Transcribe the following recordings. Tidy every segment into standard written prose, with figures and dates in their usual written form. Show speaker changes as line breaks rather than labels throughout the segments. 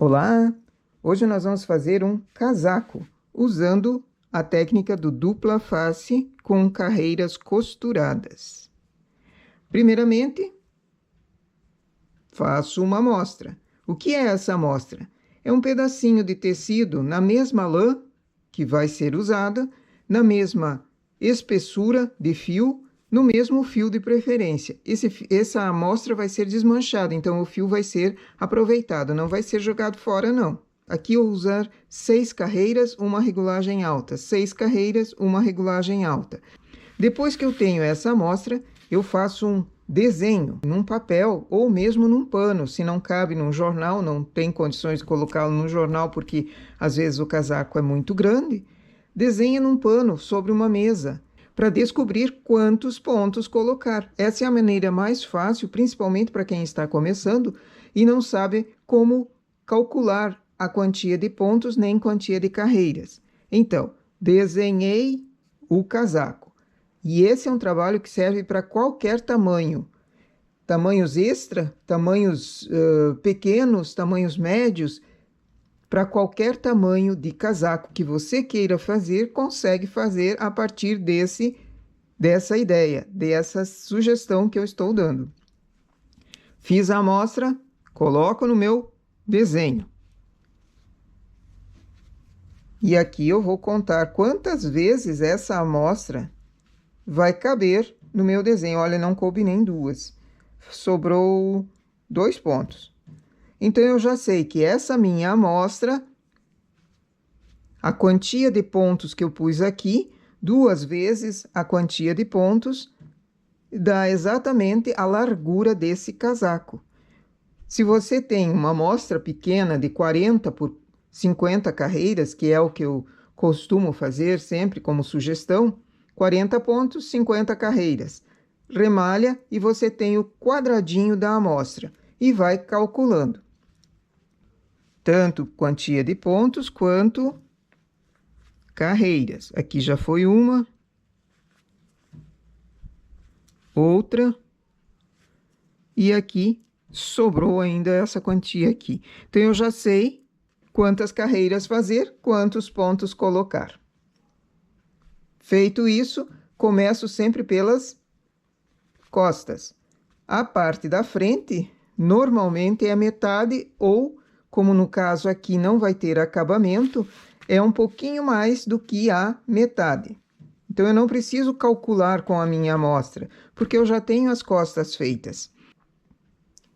Olá! Hoje nós vamos fazer um casaco usando a técnica do dupla face com carreiras costuradas. Primeiramente, faço uma amostra. O que é essa amostra? É um pedacinho de tecido na mesma lã que vai ser usada, na mesma espessura de fio, no mesmo fio de preferência. Essa amostra vai ser desmanchada, então o fio vai ser aproveitado, não vai ser jogado fora, não. Aqui eu vou usar 6 carreiras, uma regulagem alta, 6 carreiras, uma regulagem alta. Depois que eu tenho essa amostra, eu faço um desenho num papel ou mesmo num pano. Se não cabe num jornal, não tem condições de colocá-lo no jornal porque às vezes o casaco é muito grande, desenha num pano sobre uma mesa para descobrir quantos pontos colocar. Essa é a maneira mais fácil, principalmente para quem está começando e não sabe como calcular a quantia de pontos nem quantia de carreiras. Então, desenhei o casaco. E esse é um trabalho que serve para qualquer tamanho. Tamanhos extra, tamanhos pequenos, tamanhos médios. Para qualquer tamanho de casaco que você queira fazer, consegue fazer a partir dessa ideia, dessa sugestão que eu estou dando. Fiz a amostra, coloco no meu desenho. E aqui eu vou contar quantas vezes essa amostra vai caber no meu desenho. Olha, não coube nem 2. Sobrou 2 pontos. Então, eu já sei que essa minha amostra, a quantia de pontos que eu pus aqui, 2 vezes a quantia de pontos, dá exatamente a largura desse casaco. Se você tem uma amostra pequena de 40 por 50 carreiras, que é o que eu costumo fazer sempre como sugestão, 40 pontos, 50 carreiras. Remalha e você tem o quadradinho da amostra e vai calculando. Tanto quantia de pontos quanto carreiras. Aqui já foi uma. Outra. E aqui sobrou ainda essa quantia aqui. Então, eu já sei quantas carreiras fazer, quantos pontos colocar. Feito isso, começo sempre pelas costas. A parte da frente, normalmente é a metade ou, como no caso aqui não vai ter acabamento, é um pouquinho mais do que a metade. Então, eu não preciso calcular com a minha amostra, porque eu já tenho as costas feitas.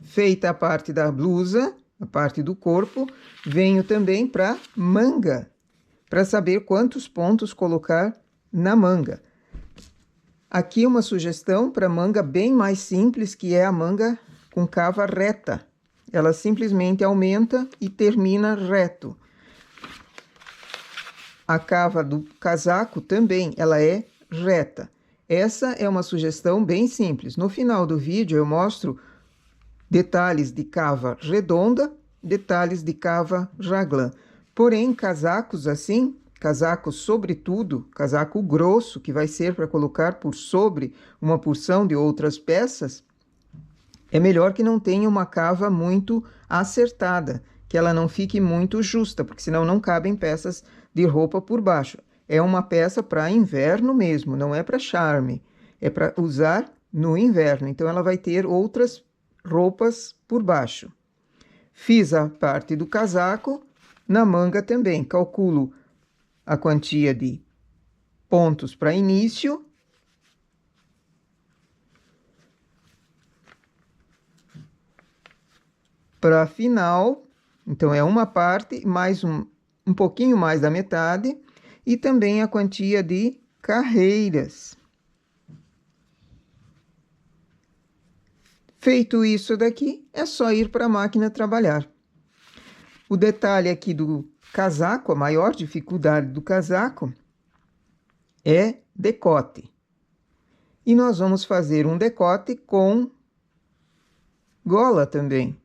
Feita a parte da blusa, a parte do corpo, venho também para manga, para saber quantos pontos colocar na manga. Aqui uma sugestão para manga bem mais simples, que é a manga com cava reta. Ela simplesmente aumenta e termina reto. A cava do casaco também, ela é reta. Essa é uma sugestão bem simples. No final do vídeo eu mostro detalhes de cava redonda, detalhes de cava raglan. Porém, casacos assim, casaco sobretudo, casaco grosso, que vai ser para colocar por sobre uma porção de outras peças, é melhor que não tenha uma cava muito acertada, que ela não fique muito justa, porque senão não cabem peças de roupa por baixo. É uma peça para inverno mesmo, não é para charme, é para usar no inverno. Então, ela vai ter outras roupas por baixo. Fiz a parte do casaco, na manga também. Calculo a quantia de pontos para início. Para final, então é uma parte, mais um pouquinho mais da metade, e também a quantia de carreiras. Feito isso daqui, é só ir para a máquina trabalhar. O detalhe aqui do casaco, a maior dificuldade do casaco, é decote. E nós vamos fazer um decote com gola também.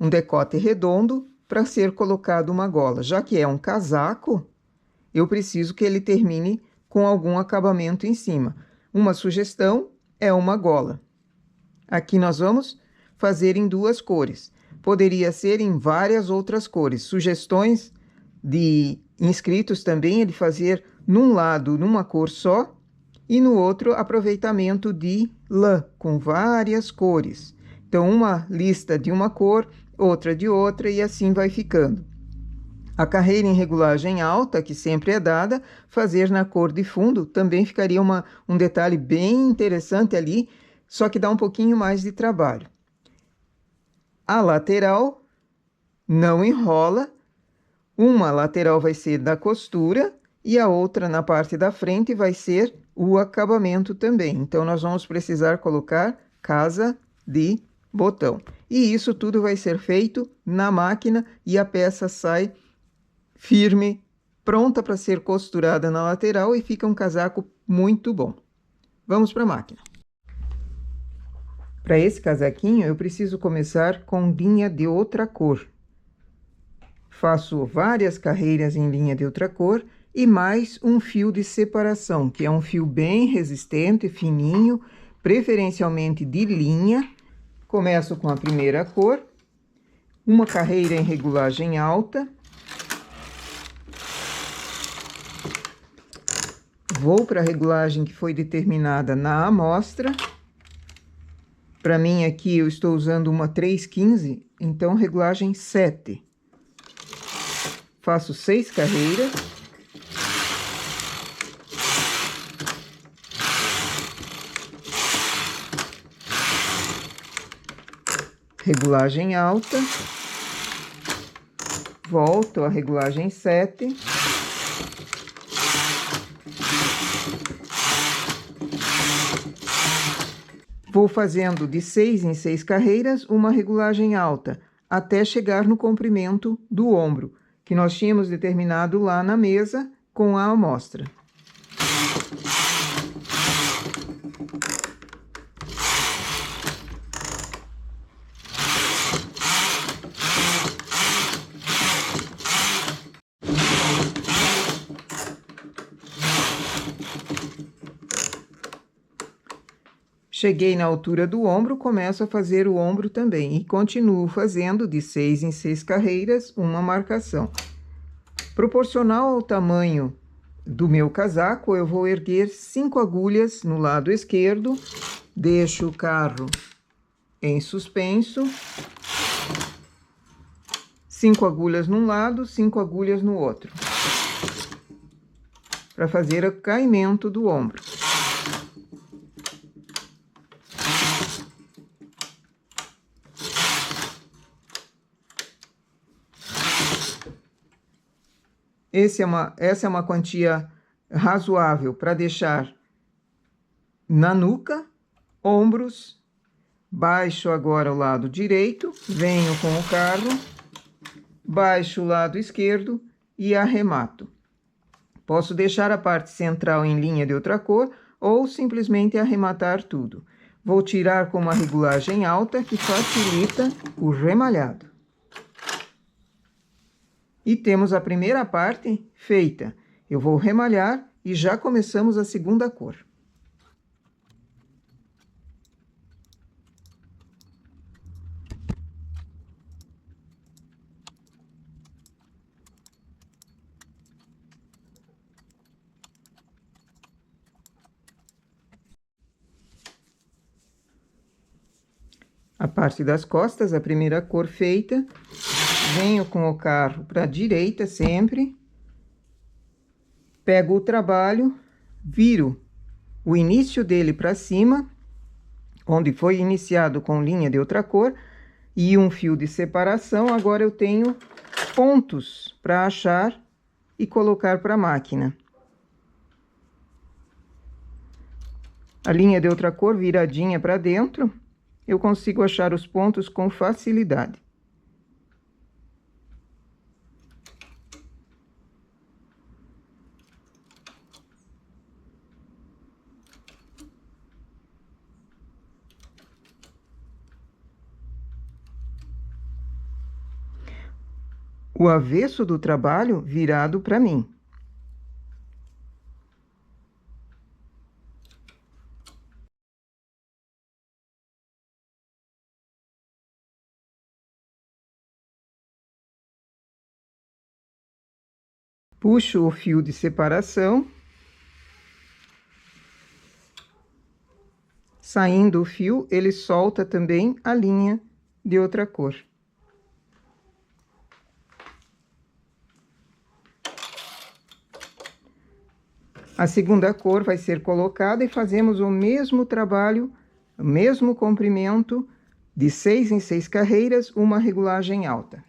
Um decote redondo para ser colocado uma gola. Já que é um casaco, eu preciso que ele termine com algum acabamento em cima. Uma sugestão é uma gola. Aqui nós vamos fazer em 2 cores. poderia ser em várias outras cores. Sugestões de inscritos também é de fazer num lado numa cor só e no outro aproveitamento de lã com várias cores. Então, uma lista de uma cor, outra de outra e assim vai ficando. A carreira em regulagem alta, que sempre é dada, fazer na cor de fundo, também ficaria um detalhe bem interessante ali, só que dá um pouquinho mais de trabalho. A lateral não enrola, uma lateral vai ser da costura e a outra na parte da frente vai ser o acabamento também. Então, nós vamos precisar colocar casa de botão. E isso tudo vai ser feito na máquina e a peça sai firme, pronta para ser costurada na lateral e fica um casaco muito bom. Vamos para a máquina. Para esse casaquinho, eu preciso começar com linha de outra cor. Faço várias carreiras em linha de outra cor e mais um fio de separação, que é um fio bem resistente, fininho, preferencialmente de linha. Começo com a primeira cor, uma carreira em regulagem alta. Vou para a regulagem que foi determinada na amostra. Para mim aqui eu estou usando uma 3,15, então regulagem 7. Faço 6 carreiras. Regulagem alta. Volto à regulagem 7. Vou fazendo de 6 em 6 carreiras uma regulagem alta, até chegar no comprimento do ombro, que nós tínhamos determinado lá na mesa com a amostra. Cheguei na altura do ombro, começo a fazer o ombro também e continuo fazendo de 6 em 6 carreiras uma marcação. Proporcional ao tamanho do meu casaco, eu vou erguer 5 agulhas no lado esquerdo, deixo o carro em suspenso, 5 agulhas num lado, 5 agulhas no outro, para fazer o caimento do ombro. Essa é uma quantia razoável para deixar na nuca, ombros, baixo agora o lado direito, venho com o carro, baixo o lado esquerdo e arremato. Posso deixar a parte central em linha de outra cor ou simplesmente arrematar tudo. Vou tirar com uma regulagem alta que facilita o remalhado. E temos a primeira parte feita. Eu vou remalhar e já começamos a segunda cor. A parte das costas, a primeira cor feita. Venho com o carro para a direita sempre, pego o trabalho, viro o início dele para cima, onde foi iniciado com linha de outra cor, e um fio de separação. Agora eu tenho pontos para achar e colocar para a máquina. A linha de outra cor viradinha para dentro, eu consigo achar os pontos com facilidade. O avesso do trabalho virado para mim. Puxo o fio de separação. Saindo o fio, ele solta também a linha de outra cor. A segunda cor vai ser colocada e fazemos o mesmo trabalho, o mesmo comprimento, de 6 em 6 carreiras, uma regulagem alta.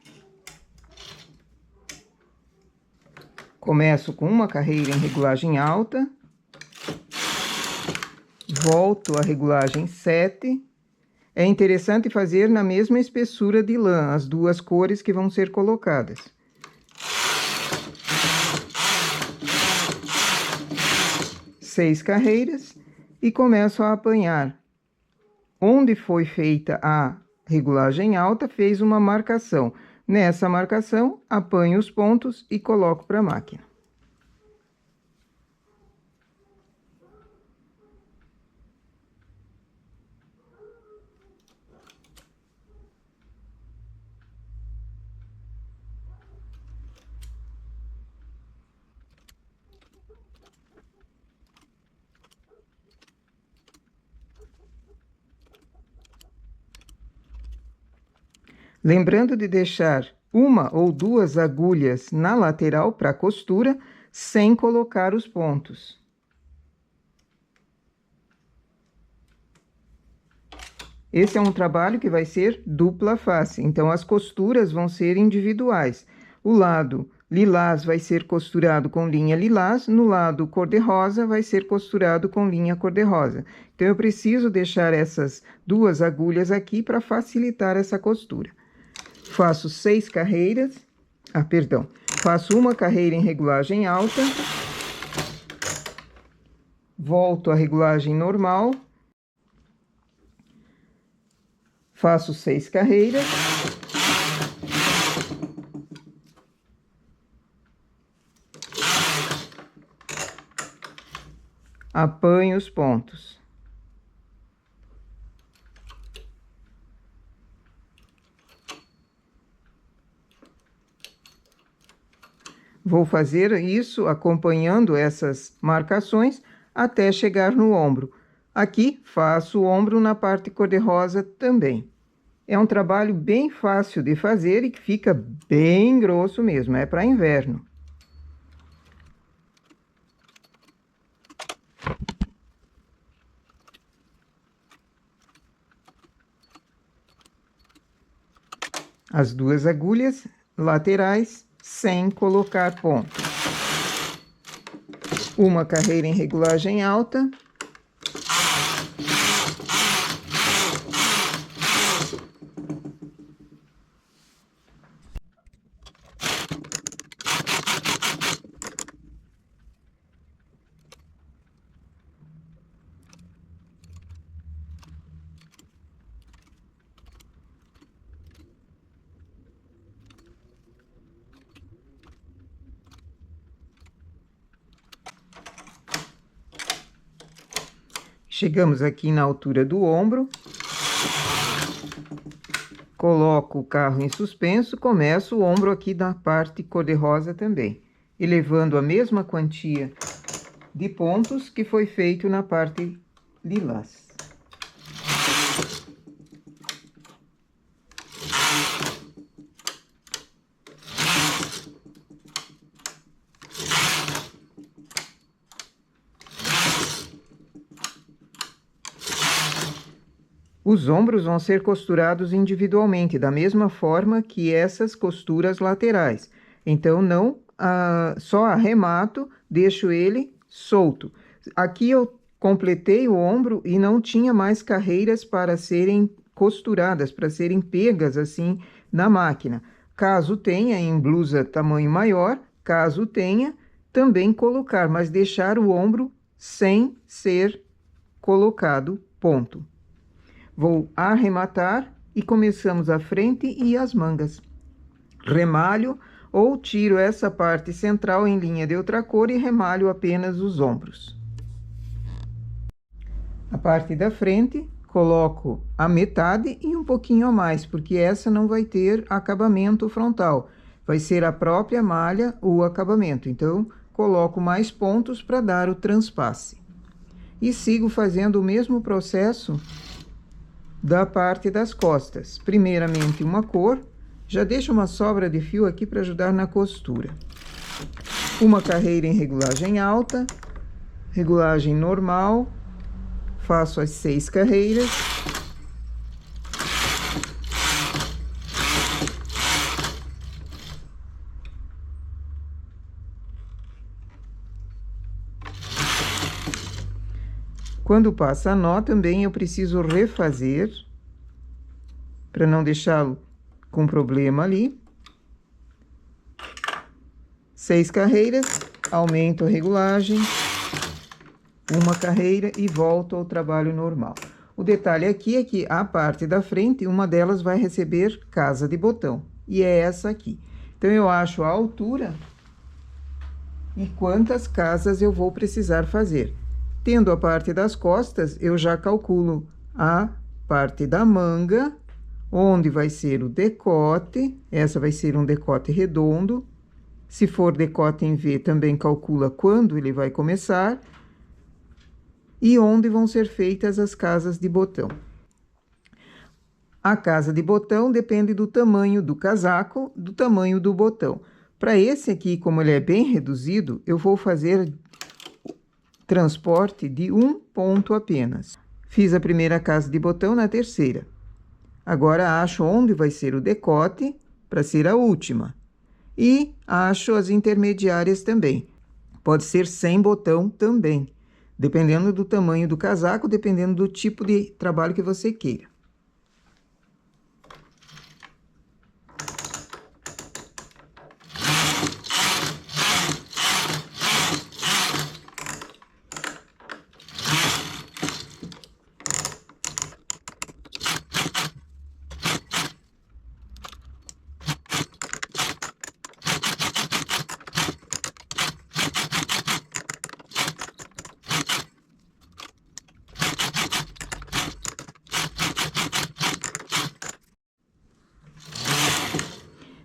Começo com uma carreira em regulagem alta, volto a regulagem 7. É interessante fazer na mesma espessura de lã, as duas cores que vão ser colocadas. Seis carreiras e começo a apanhar. Onde foi feita a regulagem alta, fez uma marcação. Nessa marcação, apanho os pontos e coloco para a máquina. Lembrando de deixar uma ou duas agulhas na lateral para costura, sem colocar os pontos. Esse é um trabalho que vai ser dupla face, então as costuras vão ser individuais. O lado lilás vai ser costurado com linha lilás, no lado cor-de-rosa vai ser costurado com linha cor-de-rosa. Então, eu preciso deixar essas duas agulhas aqui para facilitar essa costura. Faço 6 carreiras, faço uma carreira em regulagem alta, volto à regulagem normal, faço 6 carreiras, apanho os pontos. Vou fazer isso acompanhando essas marcações até chegar no ombro. Aqui, faço o ombro na parte cor-de-rosa também. É um trabalho bem fácil de fazer e que fica bem grosso mesmo, é para inverno. As duas agulhas laterais sem colocar ponto. Uma carreira em regulagem alta. Chegamos aqui na altura do ombro, coloco o carro em suspenso, começo o ombro aqui da parte cor-de-rosa também, e levando a mesma quantia de pontos que foi feito na parte lilás. Os ombros vão ser costurados individualmente, da mesma forma que essas costuras laterais. Então, não só arremato, deixo ele solto. Aqui eu completei o ombro e não tinha mais carreiras para serem costuradas, para serem pegas assim na máquina. Caso tenha em blusa tamanho maior, caso tenha, também colocar, mas deixar o ombro sem ser colocado ponto. Vou arrematar e começamos a frente e as mangas. Remalho ou tiro essa parte central em linha de outra cor e remalho apenas os ombros. A parte da frente, coloco a metade e um pouquinho a mais, porque essa não vai ter acabamento frontal. vai ser a própria malha o acabamento. Então, coloco mais pontos para dar o transpasse. E sigo fazendo o mesmo processo da parte das costas. Primeiramente uma cor, já deixo uma sobra de fio aqui para ajudar na costura. Uma carreira em regulagem alta, regulagem normal, faço as 6 carreiras. Quando passa a nó, também eu preciso refazer, para não deixá-lo com problema ali. 6 carreiras, aumento a regulagem, uma carreira e volto ao trabalho normal. O detalhe aqui é que a parte da frente, uma delas vai receber casa de botão, e é essa aqui. Então, eu acho a altura e quantas casas eu vou precisar fazer. Tendo a parte das costas, eu já calculo a parte da manga, onde vai ser o decote. Essa vai ser um decote redondo. Se for decote em V, também calcula quando ele vai começar. E onde vão ser feitas as casas de botão. A casa de botão depende do tamanho do casaco, do tamanho do botão. Para esse aqui, como ele é bem reduzido, eu vou fazer transporte de um ponto apenas. Fiz a primeira casa de botão na terceira. Agora, acho onde vai ser o decote para ser a última. E acho as intermediárias também. Pode ser sem botão também, dependendo do tamanho do casaco, dependendo do tipo de trabalho que você queira.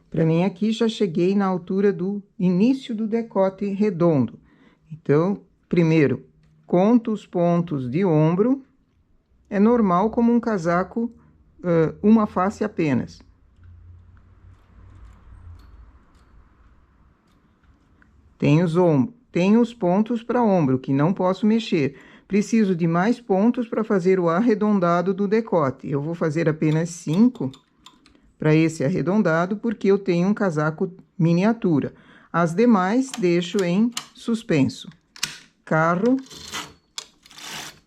Para mim, aqui já cheguei na altura do início do decote redondo. Então, primeiro, conto os pontos de ombro. É normal como um casaco, uma face apenas. Tenho os pontos para ombro, que não posso mexer. Preciso de mais pontos para fazer o arredondado do decote. Eu vou fazer apenas 5 para esse arredondado, porque eu tenho um casaco miniatura. As demais deixo em suspenso. Carro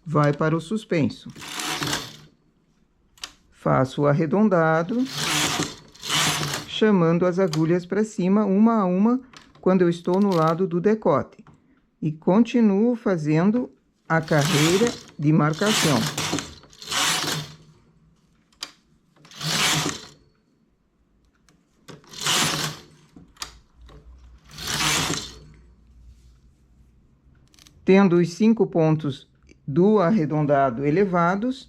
vai para o suspenso. Faço o arredondado, chamando as agulhas para cima, uma a uma, quando eu estou no lado do decote. E continuo fazendo a carreira de marcação. Tendo os 5 pontos do arredondado elevados,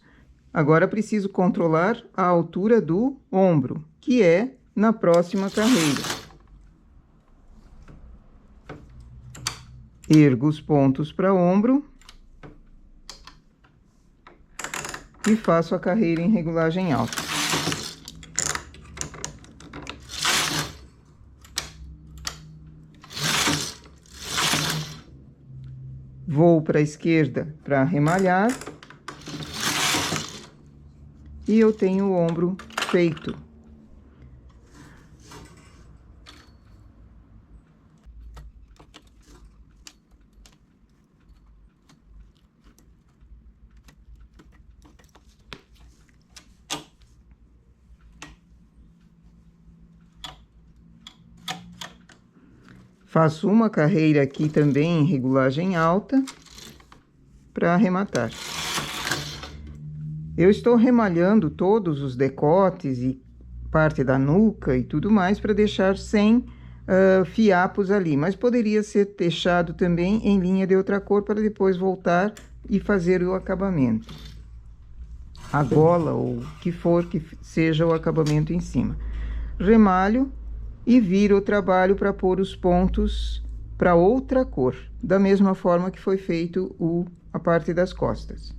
agora preciso controlar a altura do ombro, que é na próxima carreira. Ergo os pontos para ombro e faço a carreira em regulagem alta. Vou para a esquerda para remalhar. E eu tenho o ombro feito. Faço uma carreira aqui também em regulagem alta para arrematar. Eu estou remalhando todos os decotes e parte da nuca e tudo mais para deixar sem fiapos ali, mas poderia ser deixado também em linha de outra cor para depois voltar e fazer o acabamento. A gola ou o que for que seja o acabamento em cima. Remalho e viro o trabalho para pôr os pontos para outra cor, da mesma forma que foi feito a parte das costas.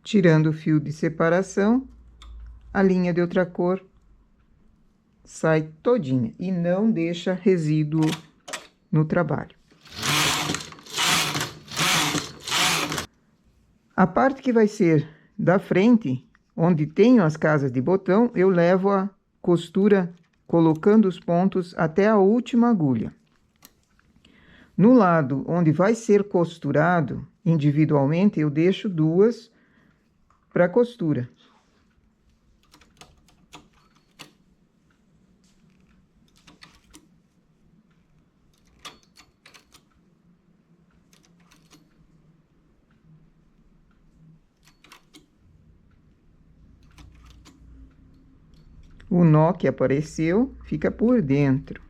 Tirando o fio de separação, a linha de outra cor sai todinha e não deixa resíduo no trabalho. A parte que vai ser da frente, onde tenho as casas de botão, eu levo a costura colocando os pontos até a última agulha. No lado onde vai ser costurado individualmente, eu deixo 2 para costura. O nó que apareceu fica por dentro.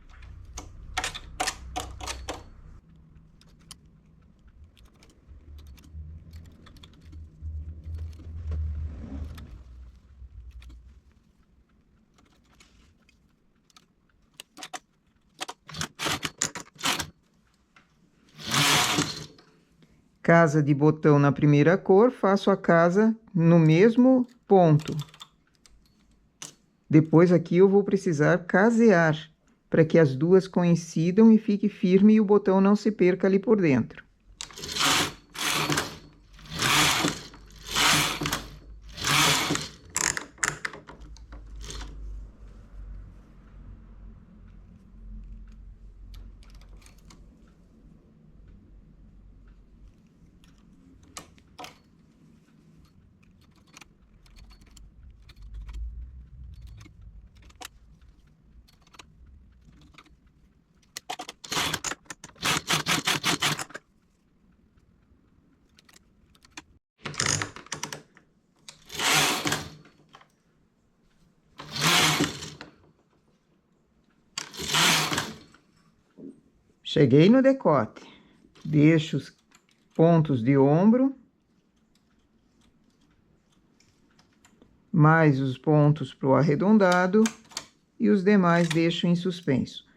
Casa de botão na primeira cor, faço a casa no mesmo ponto. Depois aqui eu vou precisar casear, para que as duas coincidam e fique firme e o botão não se perca ali por dentro. Cheguei no decote, deixo os pontos de ombro, mais os pontos para o arredondado e os demais deixo em suspenso.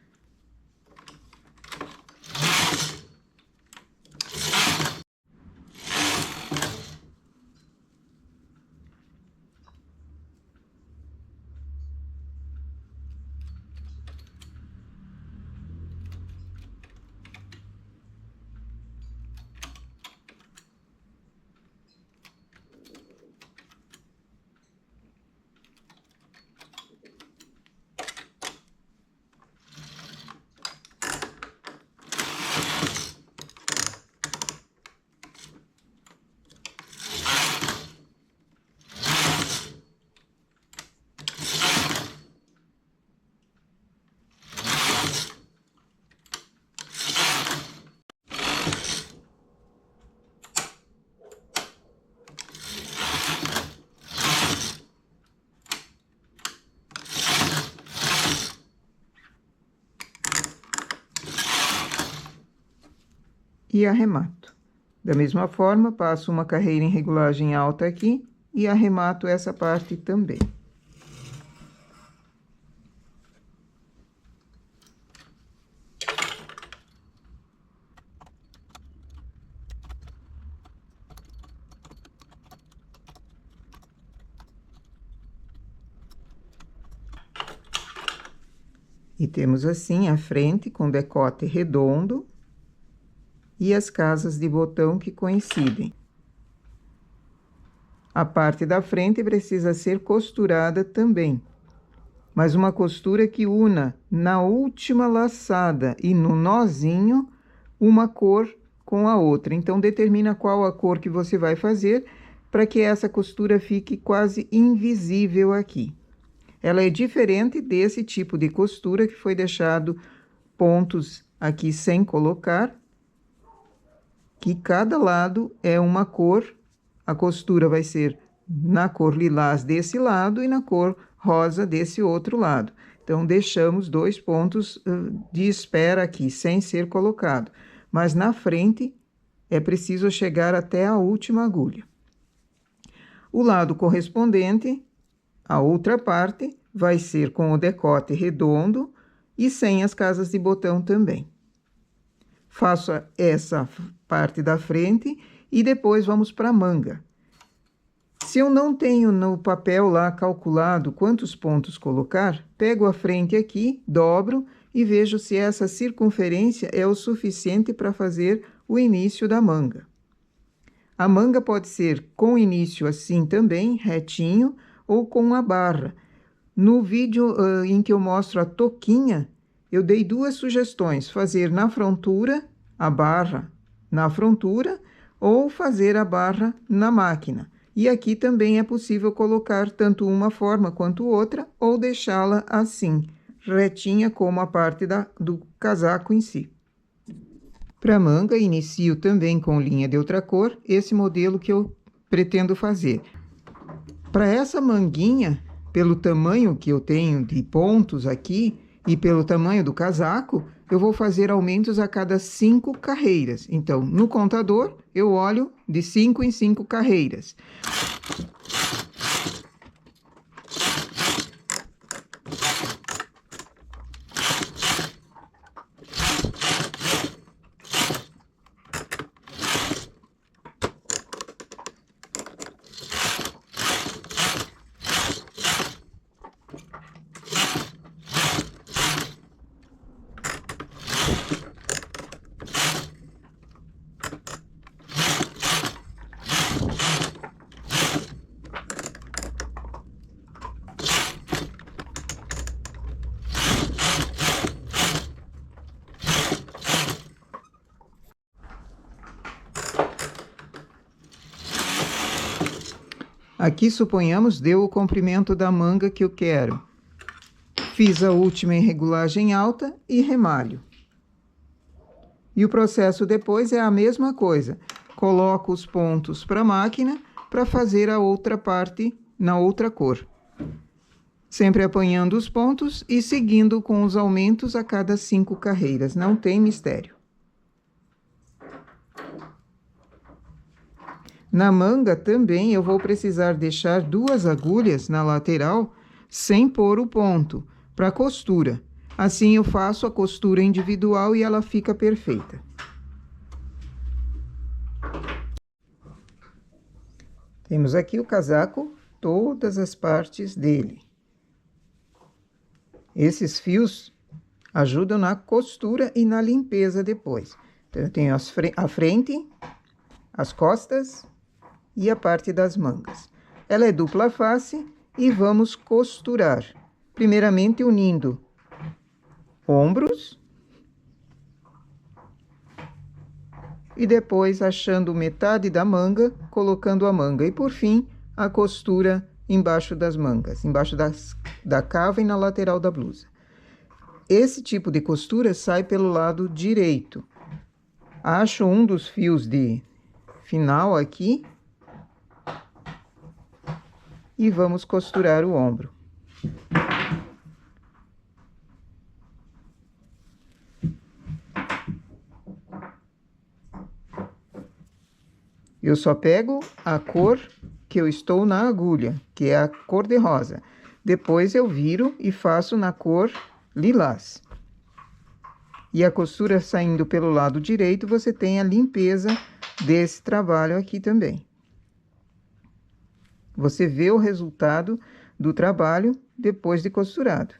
E arremato. Da mesma forma, passo uma carreira em regulagem alta aqui e arremato essa parte também. E temos assim a frente com decote redondo e as casas de botão que coincidem. A parte da frente precisa ser costurada também, mas uma costura que una na última laçada e no nozinho uma cor com a outra. Então, determina qual a cor que você vai fazer para que essa costura fique quase invisível aqui. Ela é diferente desse tipo de costura que foi deixado pontos aqui sem colocar, que cada lado é uma cor, a costura vai ser na cor lilás desse lado e na cor rosa desse outro lado. Então, deixamos 2 pontos de espera aqui, sem ser colocado. Mas na frente, é preciso chegar até a última agulha. O lado correspondente, A outra parte vai ser com o decote redondo e sem as casas de botão também. Faço essa parte da frente e depois vamos para a manga. Se eu não tenho no papel lá calculado quantos pontos colocar, pego a frente aqui, dobro e vejo se essa circunferência é o suficiente para fazer o início da manga. A manga pode ser com início assim também, retinho, ou com a barra. No vídeo em que eu mostro a toquinha, eu dei duas sugestões: fazer na frontura, a barra na frontura, ou fazer a barra na máquina. E aqui também é possível colocar tanto uma forma quanto outra, ou deixá-la assim, retinha como a parte do casaco em si. Para manga, inicio também com linha de outra cor, esse modelo que eu pretendo fazer. Para essa manguinha, pelo tamanho que eu tenho de pontos aqui e pelo tamanho do casaco, eu vou fazer aumentos a cada 5 carreiras. Então, no contador, eu olho de 5 em 5 carreiras. Aqui, suponhamos, deu o comprimento da manga que eu quero. Fiz a última enregulagem alta e remalho. E o processo depois é a mesma coisa. Coloco os pontos para a máquina para fazer a outra parte na outra cor. Sempre apanhando os pontos e seguindo com os aumentos a cada 5 carreiras. Não tem mistério. Na manga também eu vou precisar deixar 2 agulhas na lateral sem pôr o ponto, para costura. Assim eu faço a costura individual e ela fica perfeita. Temos aqui o casaco, todas as partes dele. Esses fios ajudam na costura e na limpeza depois. Então, eu tenho a frente, as costas e a parte das mangas. Ela é dupla face e vamos costurar. Primeiramente unindo ombros e depois achando metade da manga, colocando a manga. E por fim, a costura embaixo das mangas, embaixo da cava e na lateral da blusa. Esse tipo de costura sai pelo lado direito. Acho um dos fios de final aqui e vamos costurar o ombro. Eu só pego a cor que eu estou na agulha, que é a cor de rosa. Depois eu viro e faço na cor lilás. E a costura saindo pelo lado direito, você tem a limpeza desse trabalho aqui também. Você vê o resultado do trabalho depois de costurado.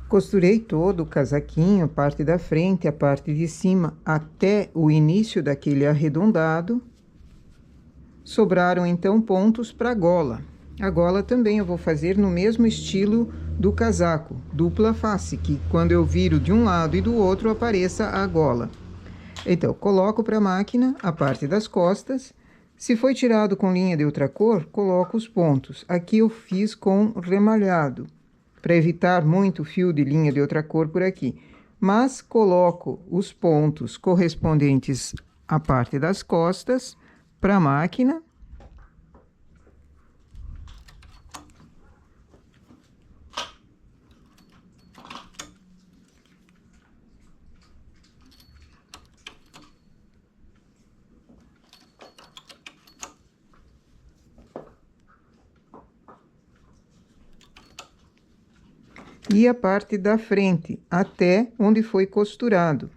Costurei todo o casaquinho, a parte da frente, a parte de cima, até o início daquele arredondado. Sobraram, então, pontos para a gola. A gola também eu vou fazer no mesmo estilo do casaco, dupla face, que quando eu viro de um lado e do outro apareça a gola. Então, coloco para a máquina a parte das costas. Se foi tirado com linha de outra cor, coloco os pontos. Aqui eu fiz com remalhado, para evitar muito fio de linha de outra cor por aqui. Mas coloco os pontos correspondentes à parte das costas para a máquina. E a parte da frente, até onde foi costurado.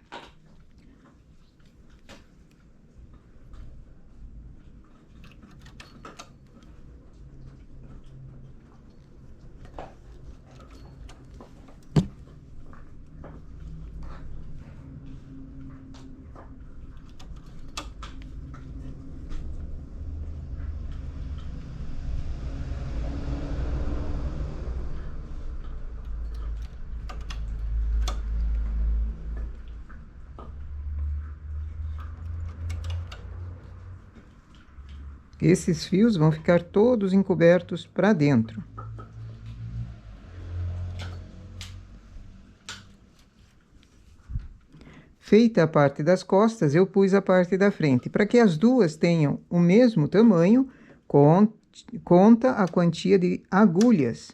Esses fios vão ficar todos encobertos para dentro. Feita a parte das costas, eu pus a parte da frente. Para que as duas tenham o mesmo tamanho, conta a quantia de agulhas.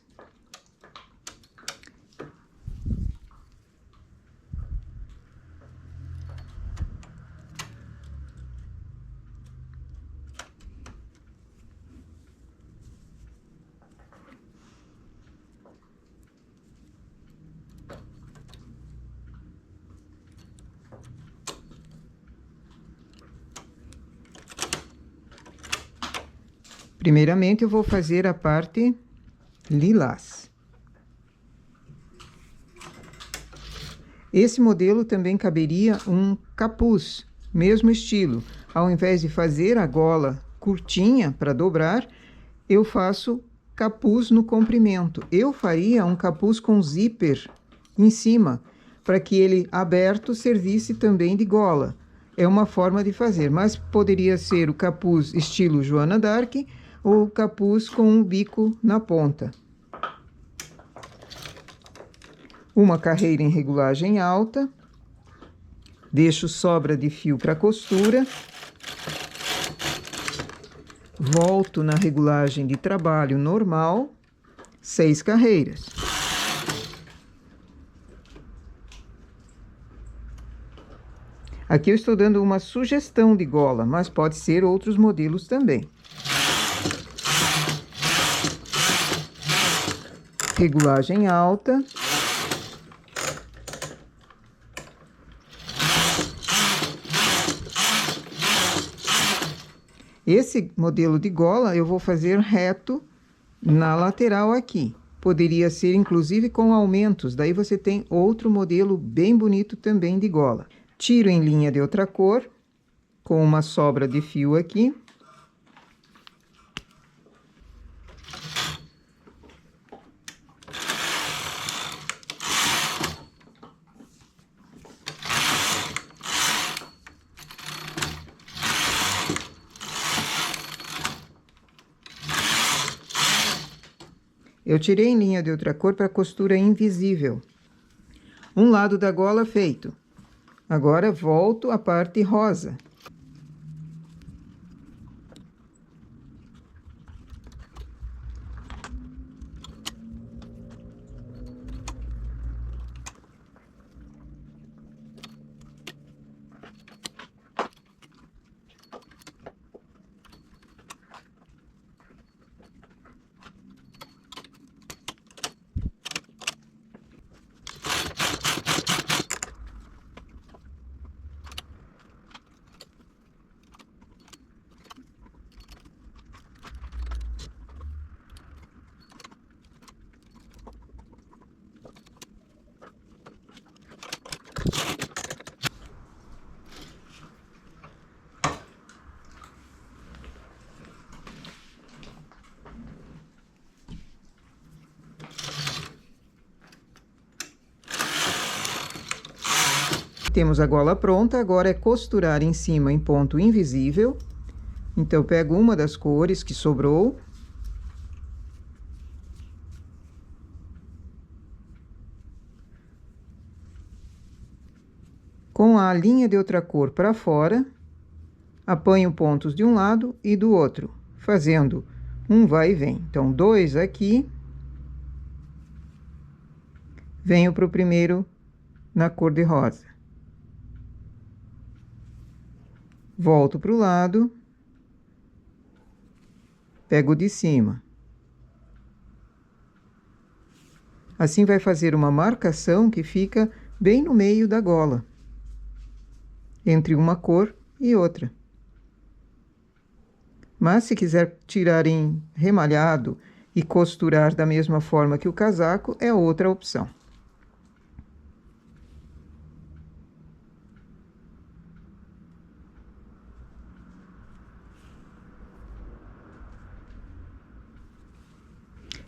Primeiramente, eu vou fazer a parte lilás. Esse modelo também caberia um capuz, mesmo estilo. Ao invés de fazer a gola curtinha para dobrar, eu faço capuz no comprimento. Eu faria um capuz com zíper em cima, para que ele aberto servisse também de gola. É uma forma de fazer, mas poderia ser o capuz estilo Joana d'Arc ou capuz com um bico na ponta. Uma carreira em regulagem alta. Deixo sobra de fio para costura. Volto na regulagem de trabalho normal, 6 carreiras. Aqui eu estou dando uma sugestão de gola, mas pode ser outros modelos também. Regulagem alta. Esse modelo de gola eu vou fazer reto na lateral aqui. Poderia ser inclusive com aumentos, daí você tem outro modelo bem bonito também de gola. Tiro em linha de outra cor, com uma sobra de fio aqui. Eu tirei em linha de outra cor para costura invisível. Um lado da gola feito. Agora volto à parte rosa. Temos a gola pronta, agora é costurar em cima em ponto invisível. Então, eu pego uma das cores que sobrou. Com a linha de outra cor para fora, apanho pontos de um lado e do outro, fazendo um vai e vem. Então, 2 aqui. Venho para o primeiro na cor de rosa. Volto para o lado. Pego o de cima. Assim vai fazer uma marcação que fica bem no meio da gola, entre uma cor e outra. Mas se quiser tirar em remalhado e costurar da mesma forma que o casaco, é outra opção.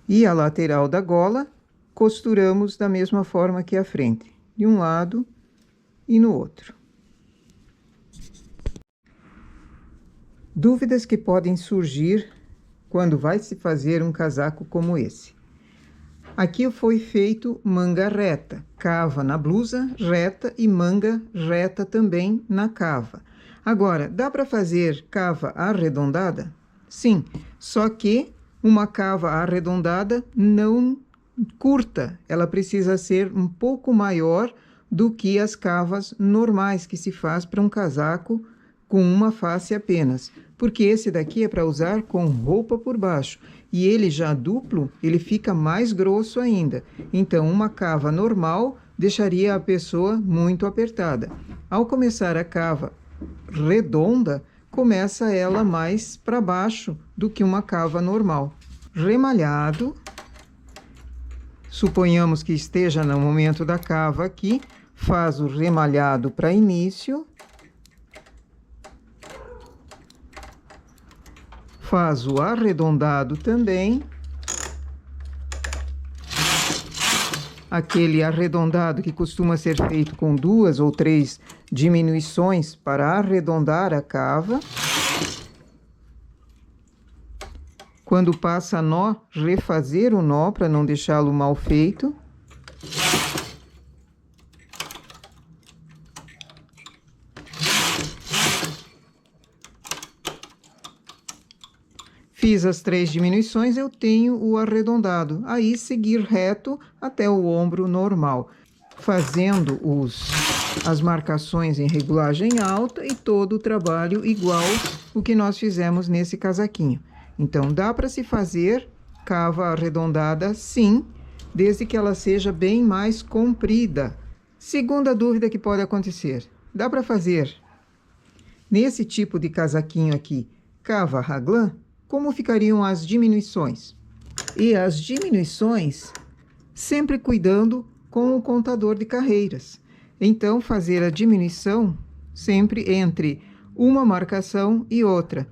E a lateral da gola, costuramos da mesma forma que a frente, de um lado e no outro. Dúvidas que podem surgir quando vai se fazer um casaco como esse. Aqui foi feito manga reta, cava na blusa reta e manga reta também na cava. Agora, dá para fazer cava arredondada? Sim, só que uma cava arredondada não curta, ela precisa ser um pouco maior do que as cavas normais que se faz para um casaco com uma face apenas, porque esse daqui é para usar com roupa por baixo, e ele já duplo, ele fica mais grosso ainda. Então, uma cava normal deixaria a pessoa muito apertada. Ao começar a cava redonda, começa ela mais para baixo do que uma cava normal. Remalhado, suponhamos que esteja no momento da cava aqui, faz o remalhado para início, faz o arredondado também, aquele arredondado que costuma ser feito com 2 ou 3 diminuições para arredondar a cava. Quando passa nó, refazer o nó para não deixá-lo mal feito. Fiz as 3 diminuições, eu tenho o arredondado. Aí, seguir reto até o ombro normal, fazendo as marcações em regulagem alta e todo o trabalho igual o que nós fizemos nesse casaquinho. Então, dá para se fazer cava arredondada, sim, desde que ela seja bem mais comprida. Segunda dúvida que pode acontecer: dá para fazer nesse tipo de casaquinho aqui, cava raglan? Como ficariam as diminuições? E as diminuições, sempre cuidando com o contador de carreiras. Então, fazer a diminuição sempre entre uma marcação e outra.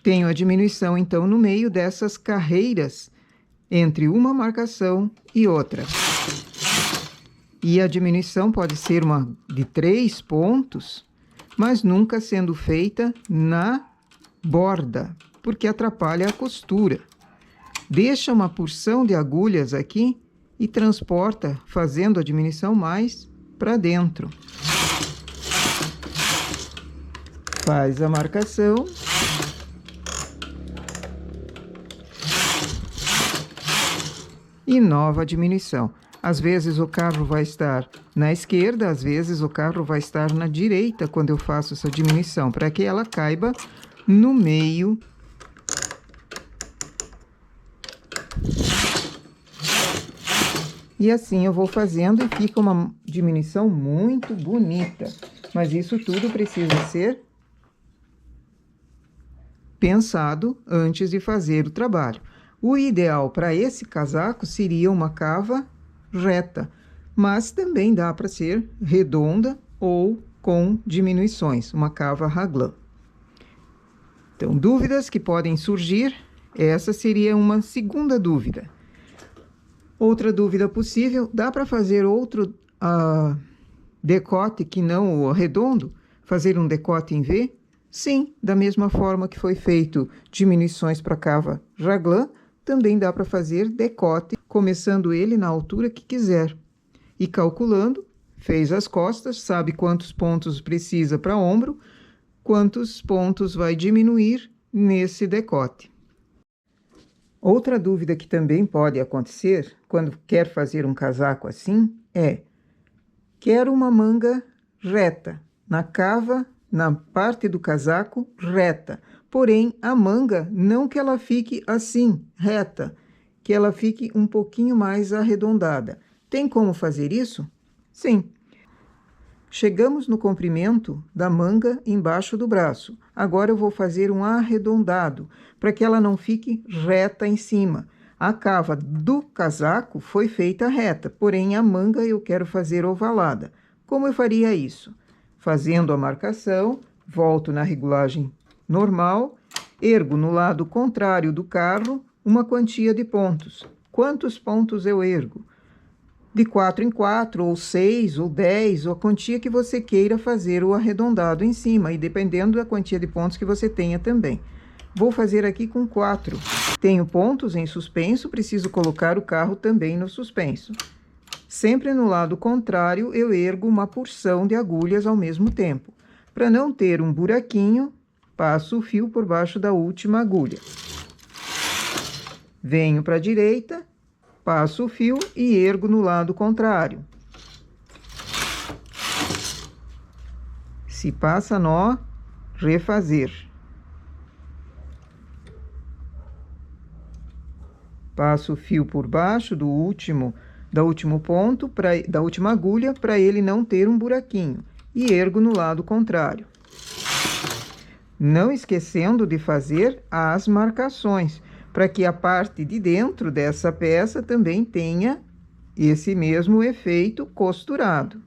Tenho a diminuição, então, no meio dessas carreiras, entre uma marcação e outra. E a diminuição pode ser uma de 3 pontos, mas nunca sendo feita na borda, porque atrapalha a costura. Deixa uma porção de agulhas aqui e transporta, fazendo a diminuição mais para dentro. Faz a marcação. E nova diminuição. Às vezes o carro vai estar na esquerda, às vezes o carro vai estar na direita quando eu faço essa diminuição, para que ela caiba no meio. E assim eu vou fazendo e fica uma diminuição muito bonita. Mas isso tudo precisa ser pensado antes de fazer o trabalho. O ideal para esse casaco seria uma cava reta, mas também dá para ser redonda ou com diminuições, uma cava raglan. Então, dúvidas que podem surgir, essa seria uma segunda dúvida. Outra dúvida possível, dá para fazer decote que não o arredondo, fazer um decote em V? Sim, da mesma forma que foi feito diminuições para cava raglan, também dá para fazer decote, começando ele na altura que quiser. E calculando, fez as costas, sabe quantos pontos precisa para ombro, quantos pontos vai diminuir nesse decote. Outra dúvida que também pode acontecer quando quer fazer um casaco assim é: quero uma manga reta, na cava, na parte do casaco reta, porém a manga não que ela fique assim, reta, que ela fique um pouquinho mais arredondada. Tem como fazer isso? Sim. Chegamos no comprimento da manga embaixo do braço. Agora eu vou fazer um arredondado, para que ela não fique reta em cima. A cava do casaco foi feita reta, porém a manga eu quero fazer ovalada. Como eu faria isso? Fazendo a marcação, volto na regulagem normal, ergo no lado contrário do carro uma quantia de pontos. Quantos pontos eu ergo? De 4 em 4, ou 6, ou 10, ou a quantia que você queira fazer o arredondado em cima, e dependendo da quantia de pontos que você tenha também. Vou fazer aqui com 4. Tenho pontos em suspenso, preciso colocar o carro também no suspenso. Sempre no lado contrário, eu ergo uma porção de agulhas ao mesmo tempo. Para não ter um buraquinho, passo o fio por baixo da última agulha. Venho para a direita, passo o fio e ergo no lado contrário. Se passa nó, refazer. Passo o fio por baixo do último ponto, da última agulha, para ele não ter um buraquinho. E ergo no lado contrário. Não esquecendo de fazer as marcações, para que a parte de dentro dessa peça também tenha esse mesmo efeito costurado.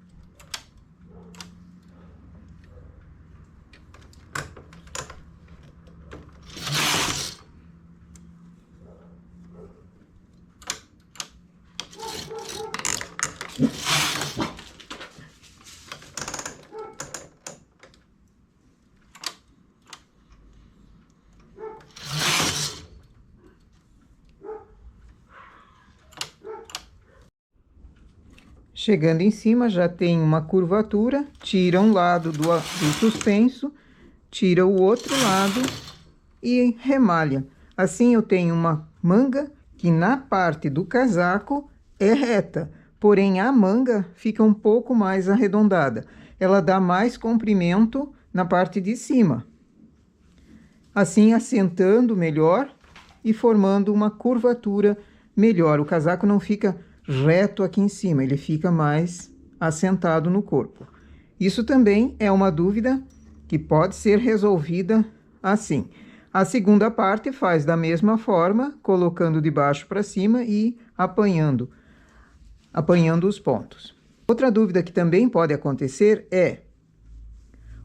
Chegando em cima, já tem uma curvatura, tira um lado do suspenso, tira o outro lado e remalha. Assim eu tenho uma manga que na parte do casaco é reta, porém a manga fica um pouco mais arredondada. Ela dá mais comprimento na parte de cima. Assim assentando melhor e formando uma curvatura melhor. O casaco não fica reto aqui em cima, ele fica mais assentado no corpo. Isso também é uma dúvida que pode ser resolvida assim. A segunda parte faz da mesma forma, colocando de baixo para cima e apanhando os pontos. Outra dúvida que também pode acontecer é: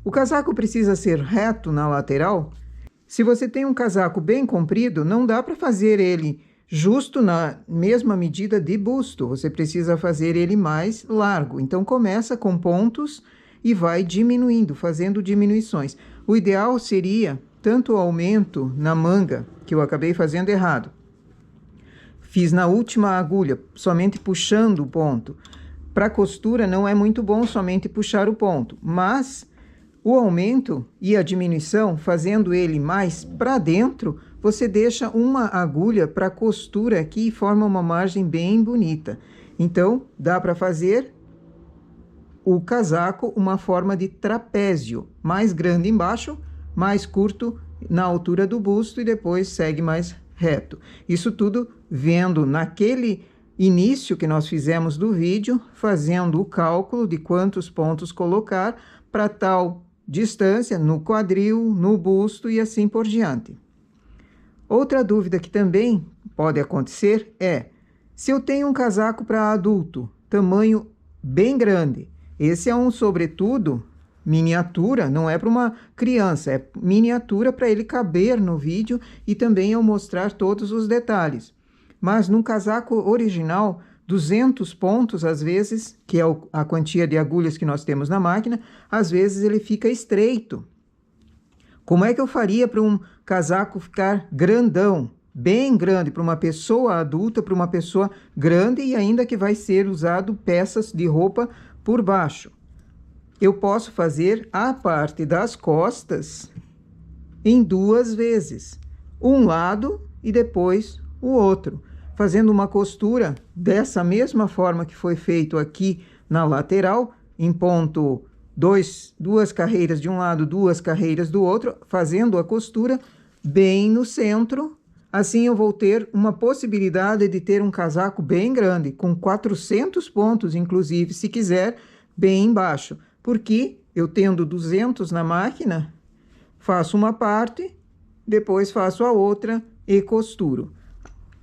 o casaco precisa ser reto na lateral? Se você tem um casaco bem comprido, não dá para fazer ele justo na mesma medida de busto, você precisa fazer ele mais largo. Então, começa com pontos e vai diminuindo, fazendo diminuições. O ideal seria tanto o aumento na manga, que eu acabei fazendo errado. Fiz na última agulha, somente puxando o ponto. Para costura não é muito bom somente puxar o ponto, mas o aumento e a diminuição, fazendo ele mais para dentro, você deixa uma agulha para costura aqui e forma uma margem bem bonita. Então, dá para fazer o casaco uma forma de trapézio, mais grande embaixo, mais curto na altura do busto e depois segue mais reto. Isso tudo vendo naquele início que nós fizemos do vídeo, fazendo o cálculo de quantos pontos colocar para tal distância no quadril, no busto e assim por diante. Outra dúvida que também pode acontecer é: se eu tenho um casaco para adulto, tamanho bem grande, esse é um sobretudo miniatura, não é para uma criança, é miniatura para ele caber no vídeo e também eu mostrar todos os detalhes. Mas num casaco original, 200 pontos, às vezes, que é a quantia de agulhas que nós temos na máquina, às vezes ele fica estreito. Como é que eu faria para um casaco ficar grandão, bem grande, para uma pessoa adulta, para uma pessoa grande e ainda que vai ser usado peças de roupa por baixo? Eu posso fazer a parte das costas em 2 vezes, um lado e depois o outro, fazendo uma costura dessa mesma forma que foi feito aqui na lateral, em ponto 2 carreiras de um lado, 2 carreiras do outro, fazendo a costura bem no centro. Assim eu vou ter uma possibilidade de ter um casaco bem grande, com 400 pontos, inclusive, se quiser, bem embaixo. Porque eu tendo 200 na máquina, faço uma parte, depois faço a outra e costuro.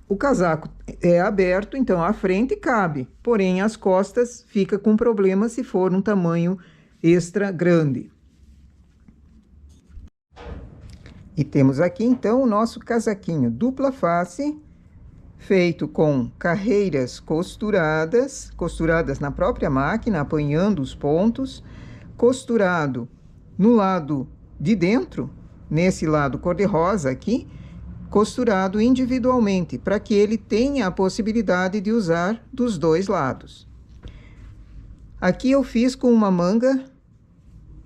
O casaco é aberto, então a frente cabe, porém as costas fica com problema se for um tamanho extra grande. E temos aqui então o nosso casaquinho dupla face, feito com carreiras costuradas na própria máquina, apanhando os pontos, costurado no lado de dentro, nesse lado cor-de-rosa aqui, costurado individualmente, para que ele tenha a possibilidade de usar dos 2 lados. Aqui eu fiz com uma manga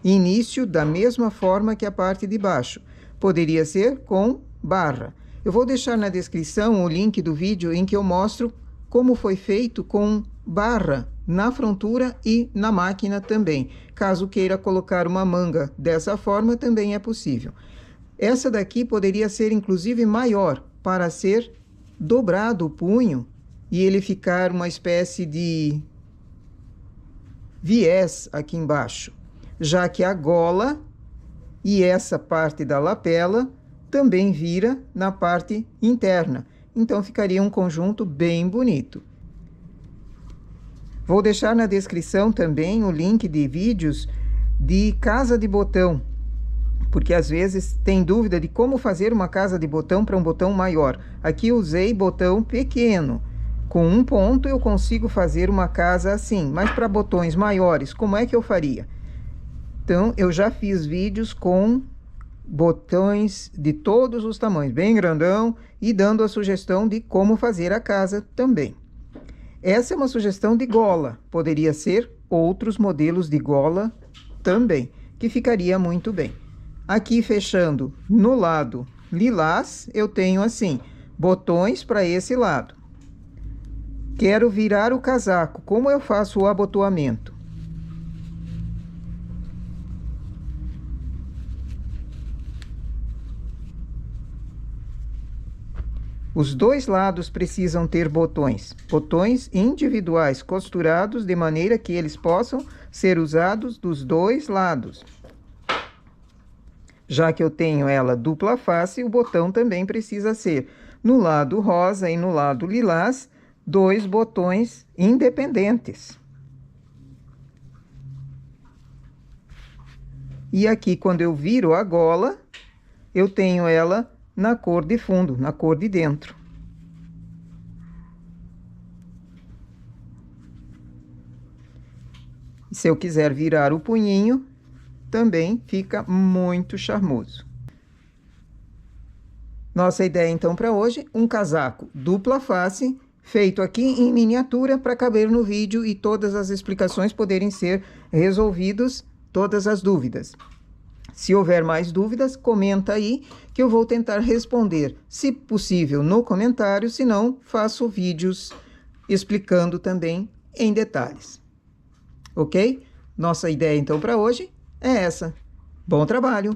início da mesma forma que a parte de baixo. Poderia ser com barra. Eu vou deixar na descrição o link do vídeo em que eu mostro como foi feito com barra na frontura e na máquina também. Caso queira colocar uma manga dessa forma, também é possível. Essa daqui poderia ser inclusive maior, para ser dobrado o punho e ele ficar uma espécie de viés aqui embaixo, já que a gola e essa parte da lapela também vira na parte interna. Então ficaria um conjunto bem bonito. Vou deixar na descrição também o link de vídeos de casa de botão, porque às vezes tem dúvida de como fazer uma casa de botão para um botão maior. Aqui eu usei botão pequeno. Com um ponto eu consigo fazer uma casa assim, mas para botões maiores, como é que eu faria? Então, eu já fiz vídeos com botões de todos os tamanhos, bem grandão, e dando a sugestão de como fazer a casa também. Essa é uma sugestão de gola, poderia ser outros modelos de gola também, que ficaria muito bem. Aqui, fechando no lado lilás, eu tenho assim, botões para esse lado. Quero virar o casaco, como eu faço o abotoamento? Os 2 lados precisam ter botões individuais costurados de maneira que eles possam ser usados dos 2 lados. Já que eu tenho ela dupla face, o botão também precisa ser no lado rosa e no lado lilás, 2 botões independentes. E aqui, quando eu viro a gola, eu tenho ela na cor de fundo, na cor de dentro. Se eu quiser virar o punhinho, também fica muito charmoso. Nossa ideia, então, para hoje, um casaco dupla face, feito aqui em miniatura para caber no vídeo e todas as explicações poderem ser resolvidas, todas as dúvidas. Se houver mais dúvidas, comenta aí que eu vou tentar responder, se possível, no comentário, se não, faço vídeos explicando também em detalhes. Ok? Nossa ideia, então, para hoje é essa. Bom trabalho!